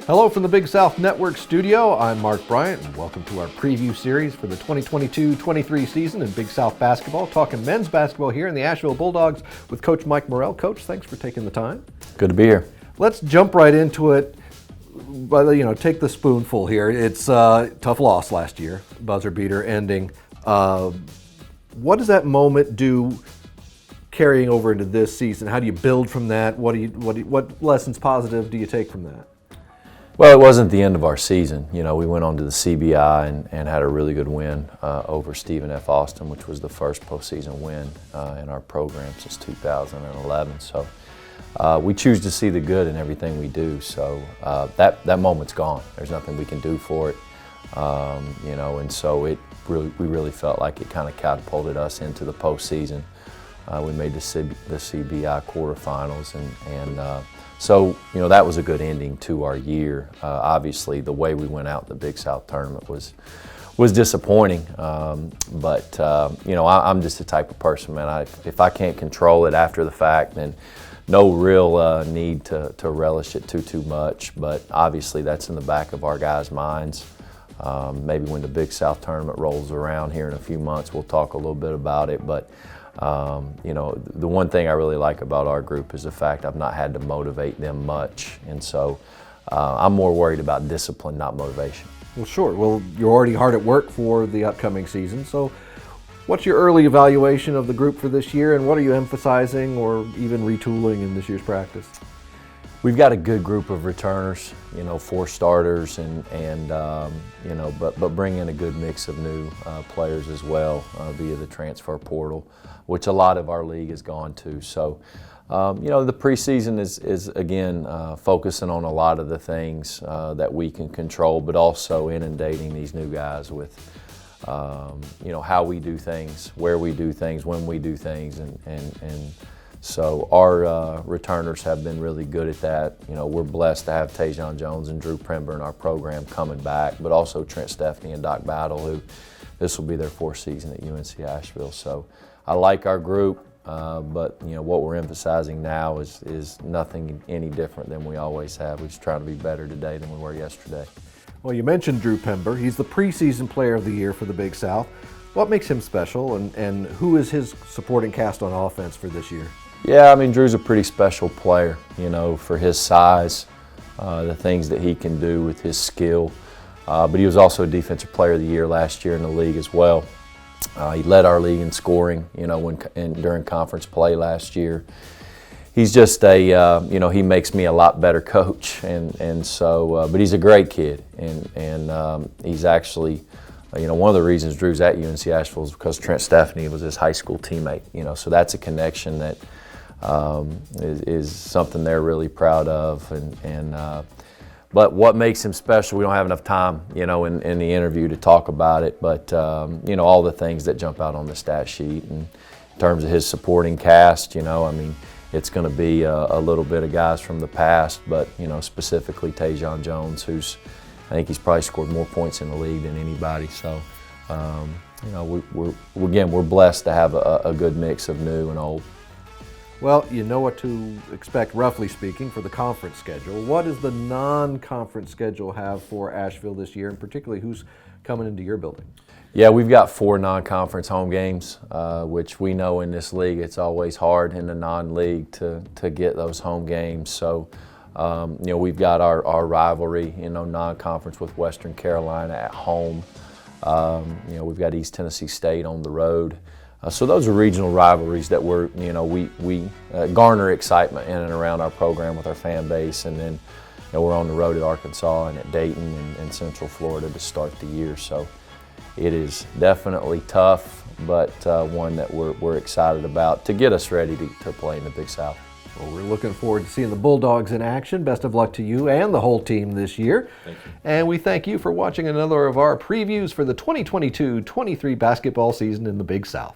Hello from the Big South Network studio. I'm Mark Bryant, and welcome to our preview series for the 2022-23 season in Big South basketball. Talking men's basketball here in the Asheville Bulldogs with Coach Mike Morrell. Coach, thanks for taking the time. Good to be here. Let's jump right into it. Take the spoonful here. It's a tough loss last year, buzzer beater ending. What does that moment do carrying over into this season? How do you build from that? What lessons positive do you take from that? Well, it wasn't the end of our season. You know, we went on to the CBI and had a really good win over Stephen F. Austin, which was the first postseason win in our program since 2011. So we choose to see the good in everything we do. So that moment's gone. There's nothing we can do for it. And so we really felt like it kind of catapulted us into the postseason. We made the CBI quarterfinals, and so that was a good ending to our year. Obviously, the way we went out in the Big South tournament was disappointing, but I'm just the type of person, man. If I can't control it after the fact, then no real need to relish it too much. But obviously, that's in the back of our guys' minds. Maybe when the Big South tournament rolls around here in a few months, we'll talk a little bit about it. But the one thing I really like about our group is the fact I've not had to motivate them much, and so I'm more worried about discipline, not motivation. Well, sure. Well, you're already hard at work for the upcoming season, so what's your early evaluation of the group for this year, and what are you emphasizing or even retooling in this year's practice? We've got a good group of returners, 4 starters, but bring in a good mix of new players as well via the transfer portal, which a lot of our league has gone to. So, the preseason is again focusing on a lot of the things that we can control, but also inundating these new guys with, how we do things, where we do things, when we do things, and so our returners have been really good at that. We're blessed to have Tajon Jones and Drew Prember in our program coming back, but also Trent Stephanie and Doc Battle, who this will be their 4th season at UNC Asheville. So I like our group, but what we're emphasizing now is nothing any different than we always have. We're just trying to be better today than we were yesterday. Well, you mentioned Drew Prember. He's the preseason player of the year for the Big South. What makes him special, and who is his supporting cast on offense for this year? Yeah, Drew's a pretty special player, for his size, the things that he can do with his skill. But he was also a Defensive Player of the Year last year in the league as well. He led our league in scoring, during conference play last year. He's just he makes me a lot better coach, and so, but he's a great kid, and he's actually, one of the reasons Drew's at UNC Asheville is because Trent Stephanie was his high school teammate, so that's a connection that is something they're really proud of, but what makes him special, we don't have enough time, in the interview to talk about it, but all the things that jump out on the stat sheet, and in terms of his supporting cast, it's going to be a little bit of guys from the past, but specifically Tajon Jones, I think he's probably scored more points in the league than anybody. So, we're blessed to have a good mix of new and old. Well, you know what to expect, roughly speaking, for the conference schedule. What does the non-conference schedule have for Asheville this year, and particularly who's coming into your building? Yeah, we've got 4 non-conference home games, which we know in this league it's always hard in the non-league to get those home games. So, we've got our rivalry, non-conference with Western Carolina at home. We've got East Tennessee State on the road. So those are regional rivalries that we garner excitement in and around our program with our fan base, and then we're on the road at Arkansas and at Dayton and Central Florida to start the year. So it is definitely tough, but one that we're excited about to get us ready to play in the Big South. Well, we're looking forward to seeing the Bulldogs in action. Best of luck to you and the whole team this year. Thank you. And we thank you for watching another of our previews for the 2022-23 basketball season in the Big South.